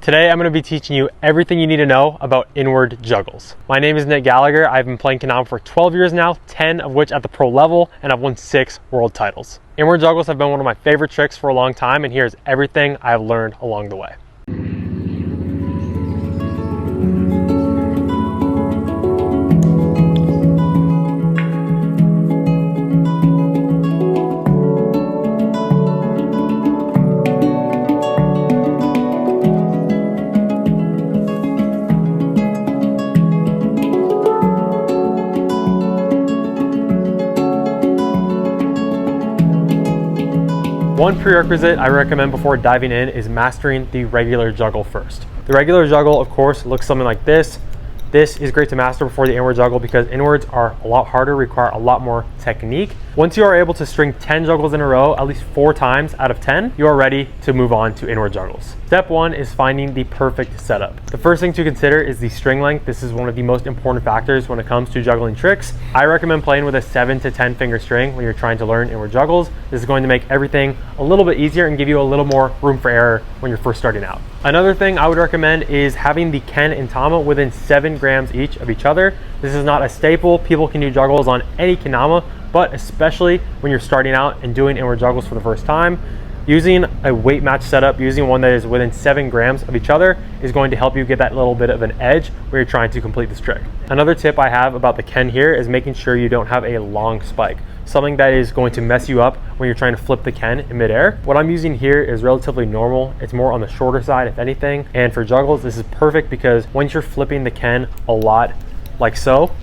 Today I'm going to be teaching you everything you need to know about inward juggles. My name is Gallagher. I've been playing Kendama for 12 years now, 10 of which at the pro level, and I've won 6 world titles. Inward juggles have been one of my favorite tricks for a long time, and here's everything I've learned along the way. One prerequisite I recommend before diving in is mastering the regular juggle first. The regular juggle, of course, looks something like this. This is great to master before the inward juggle because inwards are a lot harder, require a lot more technique. Once you are able to string 10 juggles in a row, at least 4 times out of 10, you are ready to move on to inward juggles. Step 1 is finding the perfect setup. The first thing to consider is the string length. This is one of the most important factors when it comes to juggling tricks. I recommend playing with a 7 to 10 finger string when you're trying to learn inward juggles. This is going to make everything a little bit easier and give you a little more room for error when you're first starting out. Another thing I would recommend is having the Ken and Tama within 7 grams each of each other. This is not a staple. People can do juggles on any Kendama, but especially when you're starting out and doing inward juggles for the first time, using a weight match setup, using one that is within 7 grams of each other is going to help you get that little bit of an edge where you're trying to complete this trick. Another tip I have about the Ken here is making sure you don't have a long spike, something that is going to mess you up when you're trying to flip the Ken in midair. What I'm using here is relatively normal. It's more on the shorter side, if anything. And for juggles, this is perfect because once you're flipping the Ken a lot, like so,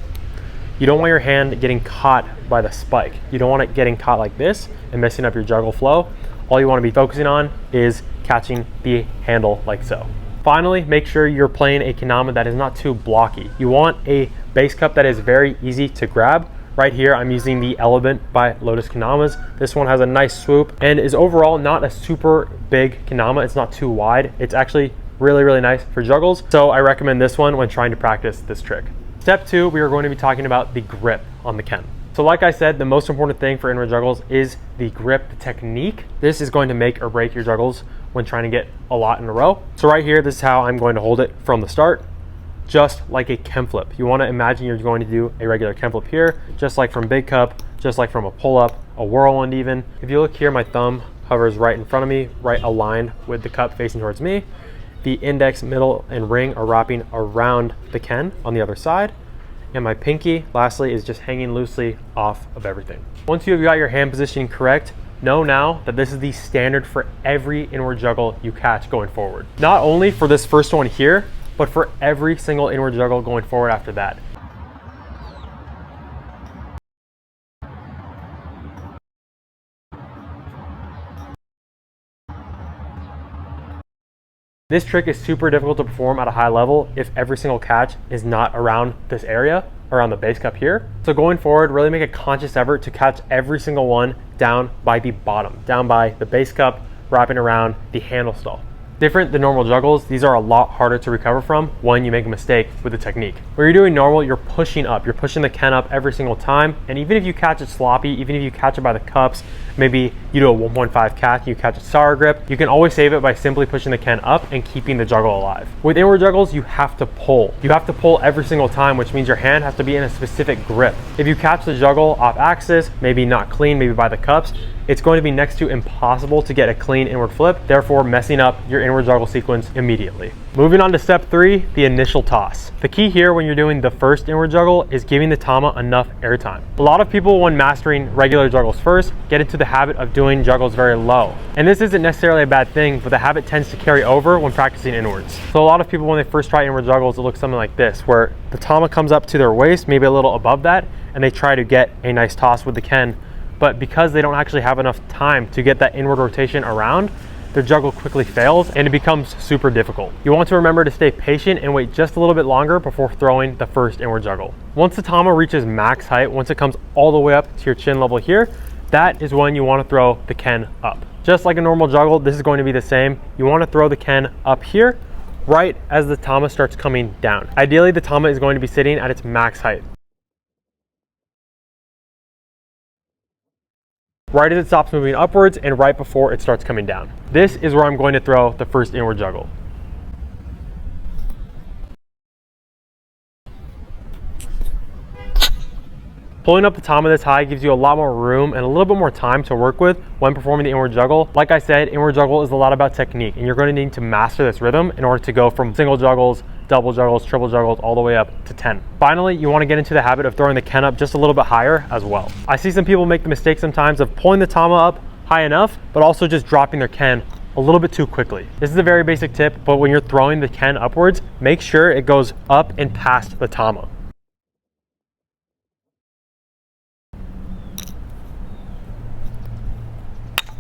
you don't want your hand getting caught by the spike. You don't want it getting caught like this and messing up your juggle flow. All you want to be focusing on is catching the handle like so. Finally, make sure you're playing a Kendama that is not too blocky. You want a base cup that is very easy to grab. Right here, I'm using the Element by Lotus Kendamas. This one has a nice swoop and is overall not a super big Kendama. It's not too wide. It's actually really nice for juggles. So I recommend this one when trying to practice this trick. Step 2, we are going to be talking about the grip on the Ken. So like I said, the most important thing for inward juggles is the grip, the technique. This is going to make or break your juggles when trying to get a lot in a row. So right here, this is how I'm going to hold it from the start, just like a Ken flip. You want to imagine you're going to do a regular Ken flip here, just like from big cup, just like from a pull up, a whirlwind even. If you look here, my thumb hovers right in front of me, right aligned with the cup facing towards me. The index, middle, and ring are wrapping around the Ken on the other side. And my pinky, lastly, is just hanging loosely off of everything. Once you have got your hand positioning correct, know now that this is the standard for every inward juggle you catch going forward. Not only for this first one here, but for every single inward juggle going forward after that. This trick is super difficult to perform at a high level if every single catch is not around this area, around the base cup here. So going forward, really make a conscious effort to catch every single one down by the bottom, down by the base cup, wrapping around the handle stall. Different than normal juggles, these are a lot harder to recover from when you make a mistake with the technique. When you're doing normal, you're pushing up, you're pushing the Ken up every single time. And even if you catch it sloppy, even if you catch it by the cups, maybe you do a 1.5 catch, you catch a sour grip, you can always save it by simply pushing the Ken up and keeping the juggle alive. With inward juggles, you have to pull. You have to pull every single time, which means your hand has to be in a specific grip. If you catch the juggle off axis, maybe not clean, maybe by the cups, it's going to be next to impossible to get a clean inward flip, therefore messing up your inward juggle sequence immediately. Moving on to step 3, the initial toss. The key here when you're doing the first inward juggle is giving the Tama enough airtime. A lot of people when mastering regular juggles first get into the habit of doing juggles very low. And this isn't necessarily a bad thing, but the habit tends to carry over when practicing inwards. So a lot of people when they first try inward juggles, it looks something like this, where the Tama comes up to their waist, maybe a little above that, and they try to get a nice toss with the Ken. But because they don't actually have enough time to get that inward rotation around, their juggle quickly fails and it becomes super difficult. You want to remember to stay patient and wait just a little bit longer before throwing the first inward juggle. Once the Tama reaches max height, once it comes all the way up to your chin level here, that is when you want to throw the Ken up. Just like a normal juggle, this is going to be the same. You want to throw the Ken up here, right as the Tama starts coming down. Ideally, the Tama is going to be sitting at its max height. right as it stops moving upwards and right before it starts coming down. This is where I'm going to throw the first inward juggle. Pulling up the tama this high gives you a lot more room and a little bit more time to work with when performing the inward juggle. Like I said, inward juggle is a lot about technique, and you're going to need to master this rhythm in order to go from single juggles, double juggles, triple juggles, all the way up to 10. Finally, you want to get into the habit of throwing the ken up just a little bit higher as well. I see some people make the mistake sometimes of pulling the tama up high enough, but also just dropping their ken a little bit too quickly. This is a very basic tip, but when you're throwing the ken upwards, make sure it goes up and past the tama.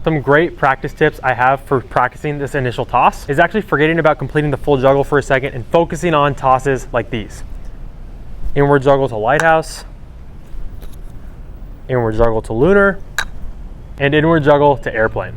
Some great practice tips I have for practicing this initial toss is actually forgetting about completing the full juggle for a second and focusing on tosses like these. Inward juggle to lighthouse, inward juggle to lunar, and inward juggle to airplane.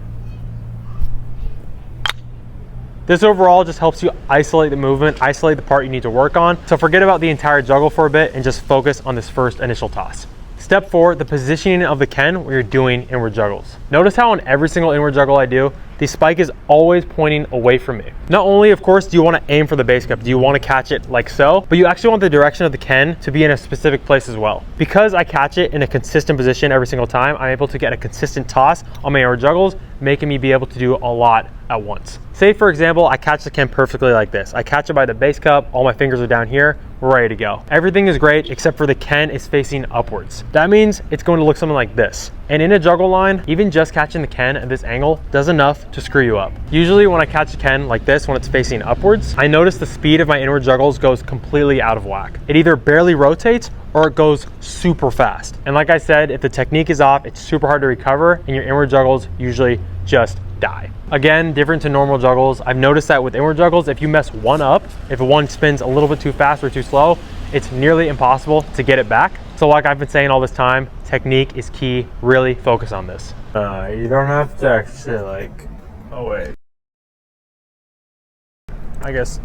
This overall just helps you isolate the movement, isolate the part you need to work on. So forget about the entire juggle for a bit and just focus on this first initial toss. Step 4, the positioning of the ken when you're doing inward juggles. Notice how on every single inward juggle I do, the spike is always pointing away from me. Not only, of course, do you want to aim for the base cup, do you want to catch it like so, but you actually want the direction of the ken to be in a specific place as well. Because I catch it in a consistent position every single time, I'm able to get a consistent toss on my inward juggles, making me be able to do a lot at once. Say for example, I catch the ken perfectly like this. I catch it by the base cup, all my fingers are down here, we're ready to go. Everything is great except for the ken is facing upwards. That means it's going to look something like this. And in a juggle line, even just catching the ken at this angle does enough to screw you up. Usually when I catch a ken like this, when it's facing upwards, I notice the speed of my inward juggles goes completely out of whack. It either barely rotates or it goes super fast. And like I said, if the technique is off, it's super hard to recover and your inward juggles usually just die. Again, different to normal juggles. I've noticed that with inward juggles, if you mess one up, if one spins a little bit too fast or too slow, it's nearly impossible to get it back. So like I've been saying all this time, technique is key. Really focus on this. You don't have to actually like, oh wait. I guess.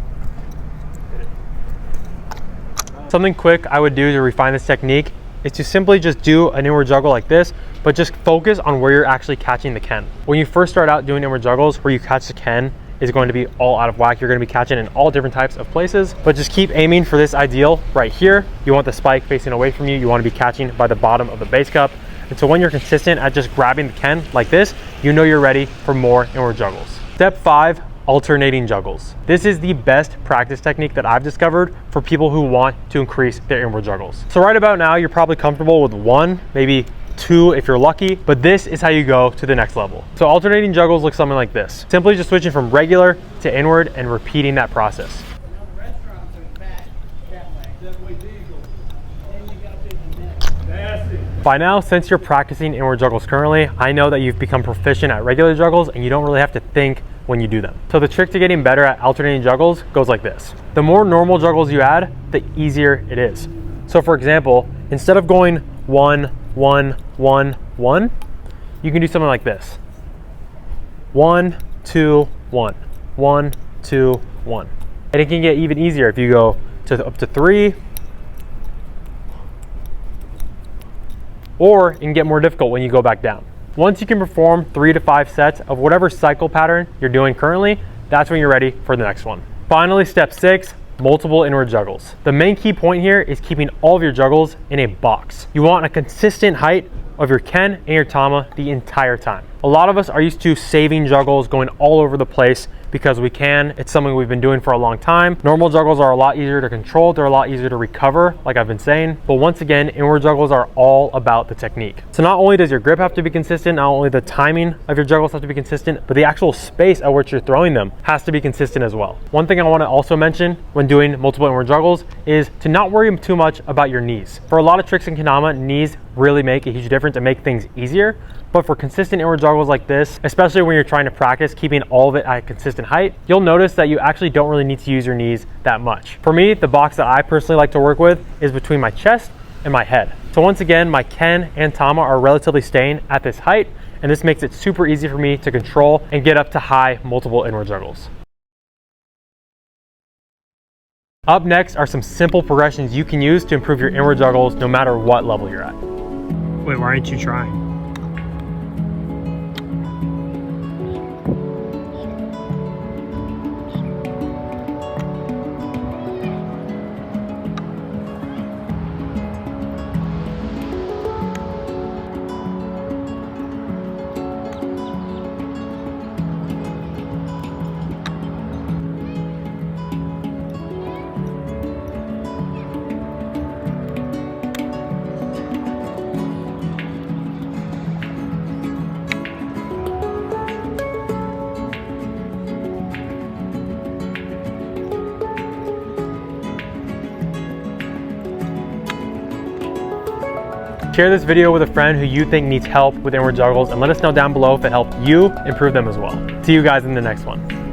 Something quick I would do to refine this technique is to simply just do an inward juggle like this, but just focus on where you're actually catching the ken. When you first start out doing inward juggles, where you catch the ken is going to be all out of whack. You're going to be catching in all different types of places, but just keep aiming for this ideal right here. You want the spike facing away from you. You want to be catching by the bottom of the base cup. And so when you're consistent at just grabbing the ken like this, you know you're ready for more inward juggles. Step 5, alternating juggles. This is the best practice technique that I've discovered for people who want to increase their inward juggles. So right about now, you're probably comfortable with 1, maybe 2 if you're lucky, but this is how you go to the next level. So alternating juggles look something like this. Simply just switching from regular to inward and repeating that process. By now, since you're practicing inward juggles currently, I know that you've become proficient at regular juggles and you don't really have to think when you do them. So the trick to getting better at alternating juggles goes like this. The more normal juggles you add, the easier it is. So for example, instead of going 1, 1, 1, 1, you can do something like this. 1, 2, 1, 1, 2, 1. And it can get even easier if you go up to 3, or it can get more difficult when you go back down. Once you can perform 3 to 5 sets of whatever cycle pattern you're doing currently, that's when you're ready for the next one. Finally, step 6, multiple inward juggles. The main key point here is keeping all of your juggles in a box. You want a consistent height of your ken and your tama the entire time. A lot of us are used to saving juggles, going all over the place because we can. It's something we've been doing for a long time. Normal juggles are a lot easier to control. They're a lot easier to recover, like I've been saying. But once again, inward juggles are all about the technique. So not only does your grip have to be consistent, not only the timing of your juggles have to be consistent, but the actual space at which you're throwing them has to be consistent as well. One thing I want to also mention when doing multiple inward juggles is to not worry too much about your knees. For a lot of tricks in Kendama, knees really make a huge difference and make things easier. But for consistent inward juggles like this, especially when you're trying to practice keeping all of it at a consistent height, you'll notice that you actually don't really need to use your knees that much. For me, the box that I personally like to work with is between my chest and my head. So once again, my ken and tama are relatively staying at this height, and this makes it super easy for me to control and get up to high multiple inward juggles. Up next are some simple progressions you can use to improve your inward juggles no matter what level you're at. Wait, why aren't you trying? Share this video with a friend who you think needs help with inward juggles, and let us know down below if it helped you improve them as well. See you guys in the next one.